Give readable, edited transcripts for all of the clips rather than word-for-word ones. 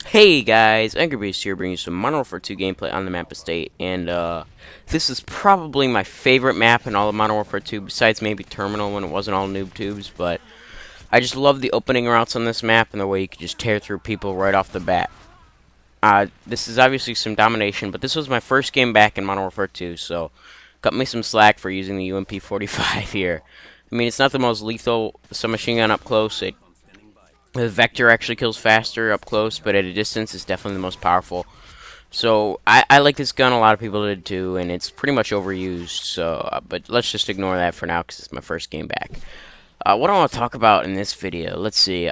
Hey guys, MW2 here bringing you some Modern Warfare 2 gameplay on the map estate, and this is probably my favorite map in all of Modern Warfare 2, besides maybe Terminal when it wasn't all noob tubes, but I just love the opening routes on this map and the way you can just tear through people right off the bat. This is obviously some domination, but this was my first game back in Modern Warfare 2, so cut me some slack for using the UMP-45 here. I mean, it's not the most lethal submachine gun up close. The Vector actually kills faster up close, but at a distance it's definitely the most powerful. So I like this gun, a lot of people did too, and it's pretty much overused. So, but let's just ignore that for now because it's my first game back. What I want to talk about in this video, let's see.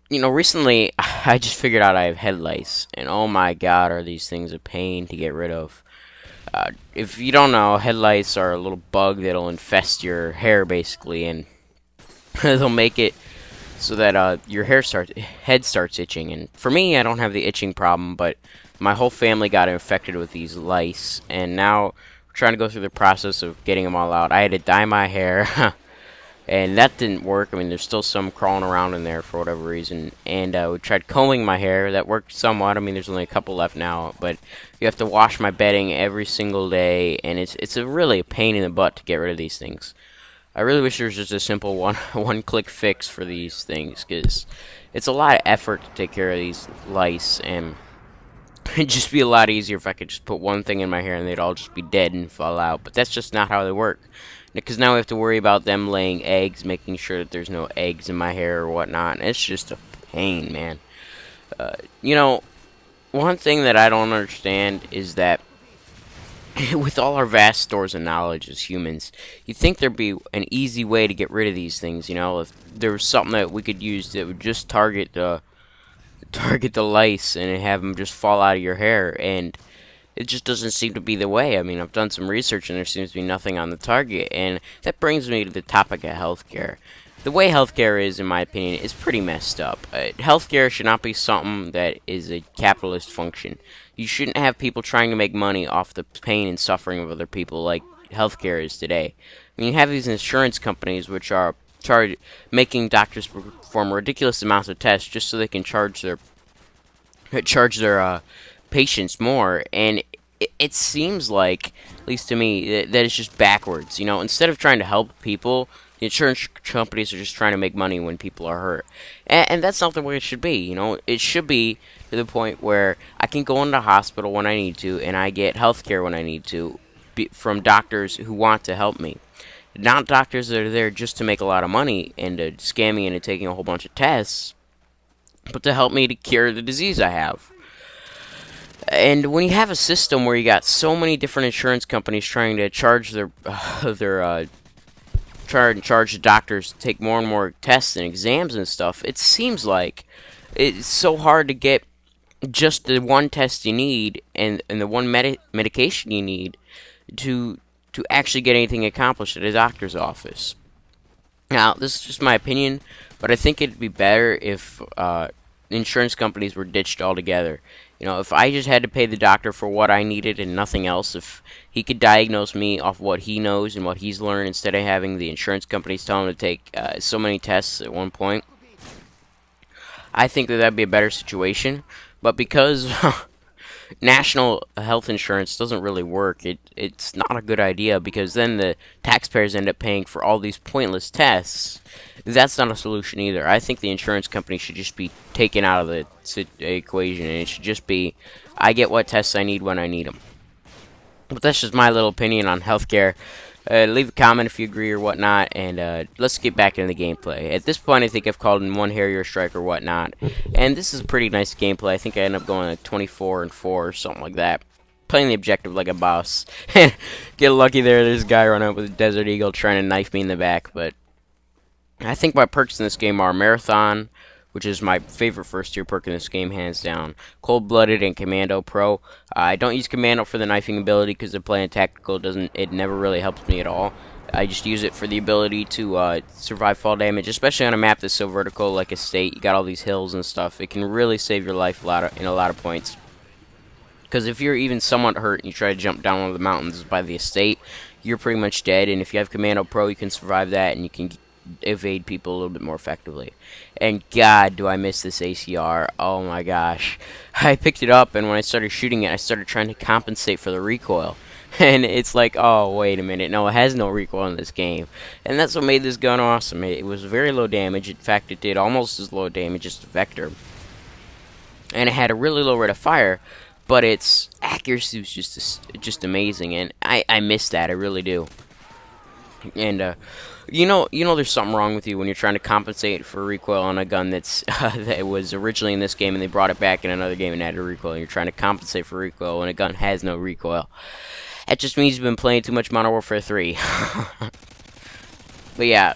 Recently I just figured out I have head lice, and oh my god, are these things a pain to get rid of. If you don't know, head lice are a little bug that'll infest your hair basically, and they'll make it so that your head starts itching. And for me, I don't have the itching problem, but my whole family got infected with these lice, and now we're trying to go through the process of getting them all out. I had to dye my hair, and that didn't work. I mean, there's still some crawling around in there for whatever reason, and we tried combing my hair. That worked somewhat. I mean, there's only a couple left now, but you have to wash my bedding every single day, and it's a really a pain in the butt to get rid of these things. I really wish there was just a simple one-click fix for these things, because it's a lot of effort to take care of these lice, and it'd just be a lot easier if I could just put one thing in my hair and they'd all just be dead and fall out. But that's just not how they work, because now we have to worry about them laying eggs, making sure that there's no eggs in my hair or whatnot, and it's just a pain, man. One thing that I don't understand is that with all our vast stores of knowledge as humans, you'd think there'd be an easy way to get rid of these things, if there was something that we could use that would just target the lice and have them just fall out of your hair, and it just doesn't seem to be the way. I mean, I've done some research and there seems to be nothing on the target, and that brings me to the topic of healthcare. The way healthcare is, in my opinion, is pretty messed up. Healthcare should not be something that is a capitalist function. You shouldn't have people trying to make money off the pain and suffering of other people like healthcare is today. I mean, you have these insurance companies which are making doctors perform ridiculous amounts of tests just so they can charge their patients more, and it seems like, at least to me, that it's just backwards. Instead of trying to help people, the insurance companies are just trying to make money when people are hurt. And that's not the way it should be, It should be to the point where I can go into the hospital when I need to, and I get health care when I need to, from doctors who want to help me. Not doctors that are there just to make a lot of money and to scam me into taking a whole bunch of tests, but to help me to cure the disease I have. And when you have a system where you got so many different insurance companies trying to charge charge the doctors to take more and more tests and exams and stuff, it seems like it's so hard to get just the one test you need and the one medication you need to actually get anything accomplished at a doctor's office. Now, this is just my opinion, but I think it'd be better if insurance companies were ditched altogether. If I just had to pay the doctor for what I needed and nothing else, if he could diagnose me off what he knows and what he's learned instead of having the insurance companies tell him to take so many tests at one point, I think that'd be a better situation. But because national health insurance doesn't really work, it's not a good idea, because then the taxpayers end up paying for all these pointless tests. That's not a solution either. I think the insurance company should just be taken out of the equation, and it should just be, I get what tests I need when I need them. But that's just my little opinion on healthcare. Leave a comment if you agree or whatnot, and let's get back into the gameplay. At this point, I think I've called in one Harrier strike or whatnot, and this is a pretty nice gameplay. I think I end up going like 24-4 or something like that. Playing the objective like a boss. Get lucky there, there's a guy running up with a Desert Eagle trying to knife me in the back, but I think my perks in this game are Marathon, which is my favorite first-tier perk in this game, hands down. Cold-Blooded and Commando Pro. I don't use Commando for the knifing ability because they're playing tactical. It never really helps me at all. I just use it for the ability to survive fall damage, especially on a map that's so vertical like Estate. You got all these hills and stuff. It can really save your life in a lot of points. Because if you're even somewhat hurt and you try to jump down one of the mountains by the Estate, you're pretty much dead. And if you have Commando Pro, you can survive that, and you can evade people a little bit more effectively. And God, do I miss this ACR. Oh my gosh. I picked it up, and when I started shooting it, I started trying to compensate for the recoil. And it's like, oh, wait a minute. No, it has no recoil in this game. And that's what made this gun awesome. It was very low damage. In fact, it did almost as low damage as the Vector. And it had a really low rate of fire, but its accuracy was just amazing. And I miss that. I really do. And there's something wrong with you when you're trying to compensate for recoil on a gun that was originally in this game and they brought it back in another game and added recoil. And you're trying to compensate for recoil when a gun has no recoil. That just means you've been playing too much Modern Warfare 3. But yeah,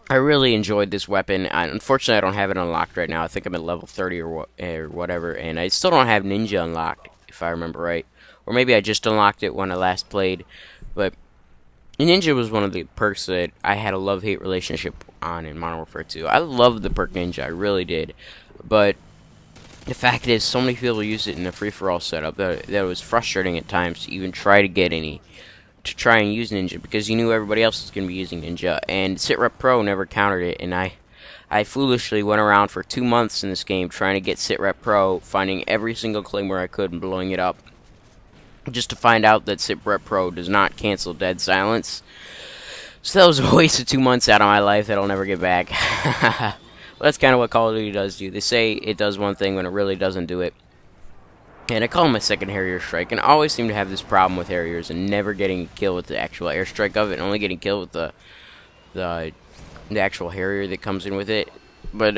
I really enjoyed this weapon. Unfortunately, I don't have it unlocked right now. I think I'm at level 30 or whatever, and I still don't have Ninja unlocked, if I remember right. Or maybe I just unlocked it when I last played. But Ninja was one of the perks that I had a love-hate relationship on in Modern Warfare 2. I loved the perk Ninja, I really did. But the fact is, so many people use it in a free-for-all setup that it was frustrating at times to even try to get any, to try and use Ninja, because you knew everybody else was going to be using Ninja, and SitRep Pro never countered it, and I foolishly went around for 2 months in this game trying to get SitRep Pro, finding every single claymore I could and blowing it up, just to find out that SitRep Pro does not cancel dead silence. So that was a waste of 2 months out of my life that I'll never get back. Well, that's kind of what Call of Duty does do. They say it does one thing when it really doesn't do it. And I call it my second Harrier strike, and I always seem to have this problem with Harriers and never getting killed with the actual airstrike of it, and only getting killed with the actual Harrier that comes in with it. But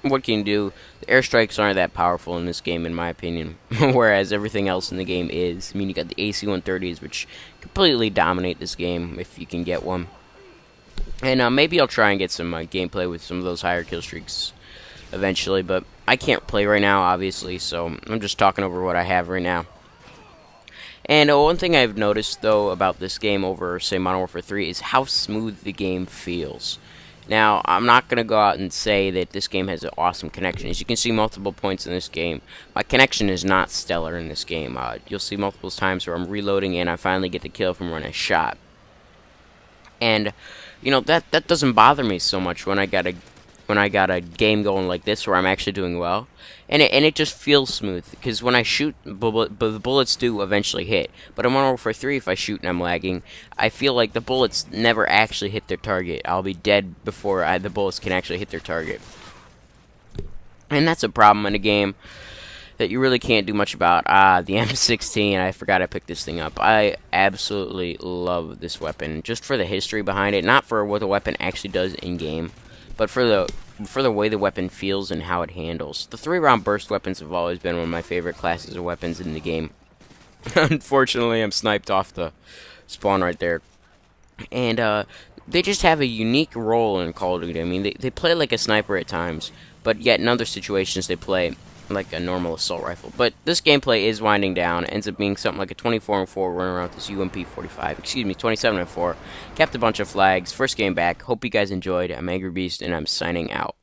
what can you do? The airstrikes aren't that powerful in this game, in my opinion, whereas everything else in the game is. I mean, you got the AC-130s, which completely dominate this game if you can get one. And maybe I'll try and get some gameplay with some of those higher kill streaks eventually, but I can't play right now, obviously, so I'm just talking over what I have right now. And one thing I've noticed, though, about this game over, say, Modern Warfare 3 is how smooth the game feels. Now, I'm not going to go out and say that this game has an awesome connection. As you can see multiple points in this game, my connection is not stellar in this game. You'll see multiple times where I'm reloading and I finally get the kill from running a shot. And that doesn't bother me so much when I got a game going like this where I'm actually doing well, and it just feels smooth, because when I shoot, the bullets do eventually hit. But in Modern Warfare 3, if I shoot and I'm lagging, I feel like the bullets never actually hit their target. I'll be dead before the bullets can actually hit their target, and that's a problem in a game that you really can't do much about. The M16, I forgot I picked this thing up. I absolutely love this weapon, just for the history behind it, not for what the weapon actually does in-game, but for the way the weapon feels and how it handles. The 3-round burst weapons have always been one of my favorite classes of weapons in the game. Unfortunately, I'm sniped off the spawn right there. And they just have a unique role in Call of Duty. I mean, they play like a sniper at times, but yet in other situations they play like a normal assault rifle. But this gameplay is winding down. It ends up being something like a 24-4 running around with this UMP-45. Excuse me, 27-4. Kept a bunch of flags. First game back. Hope you guys enjoyed. I'm Angry Beast, and I'm signing out.